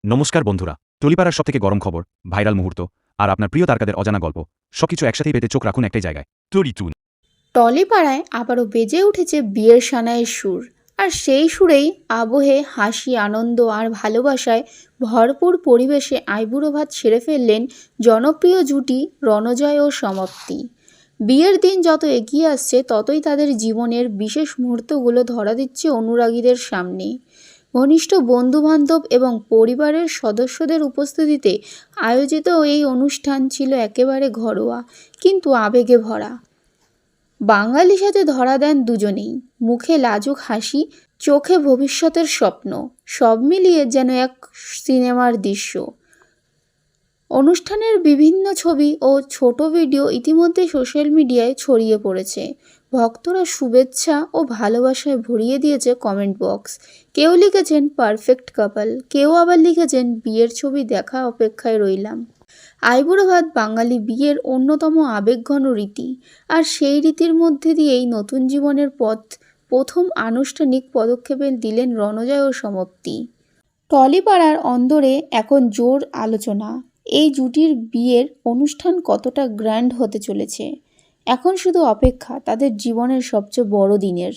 নমস্কার বন্ধুরা, টলিপাড়ার সবথেকে গরম খবর, ভাইরাল মুহূর্ত আর আপনার প্রিয় তারকাদের অজানা গল্প সবকিছু একসাথেই পেতে চোখ রাখুন একটাই জায়গায়, টলিটুন। টলিপাড়ায় আবারও বেজে উঠেছে বিয়ের সানাইয়ের সুর। আর সেই সুরেই আবহে হাসি, আনন্দ আর ভালোবাসায় ভরপুর পরিবেশে আইবুড়ো ভাত সেরে ফেললেন জনপ্রিয় জুটি রণজয় ও সমাপ্তি। বিয়ের দিন যত এগিয়ে আসছে ততই তাদের জীবনের বিশেষ মুহূর্তগুলো ধরা দিচ্ছে অনুরাগীদের সামনে। ঘনিষ্ঠ বন্ধুবান্ধব এবং পরিবারের সদস্যদের উপস্থিতিতে আয়োজিত এই অনুষ্ঠান ছিল একেবারে ঘরোয়া কিন্তু আবেগে ভরা। বাঙালি সাথে ধরা দেন দুজনেই, মুখে লাজুক হাসি, চোখে ভবিষ্যতের স্বপ্ন, সব মিলিয়ে যেন এক সিনেমার দৃশ্য। অনুষ্ঠানের বিভিন্ন ছবি ও ছোট ভিডিও ইতিমধ্যে সোশ্যাল মিডিয়ায় ছড়িয়ে পড়েছে। ভক্তরা শুভেচ্ছা ও ভালোবাসায় ভরিয়ে দিয়েছে কমেন্ট বক্স। কেউ লিখেছেন পারফেক্ট কাপল, কেউ আবার লিখেছেন বিয়ের ছবি দেখা অপেক্ষায় রইলাম। আইবুড়ো ভাত বাঙালি বিয়ের অন্যতম আবেগঘন রীতি, আর সেই রীতির মধ্যে দিয়েই নতুন জীবনের পথ প্রথম আনুষ্ঠানিক পদক্ষেপে দিলেন রণজয় ও সমাপ্তি। টলিপাড়ার অন্দরে এখন জোর আলোচনা, এই জুটির বিয়ের অনুষ্ঠান কতটা গ্র্যান্ড হতে চলেছে। এখন শুধু অপেক্ষা তাদের জীবনের সবচেয়ে বড় দিনের।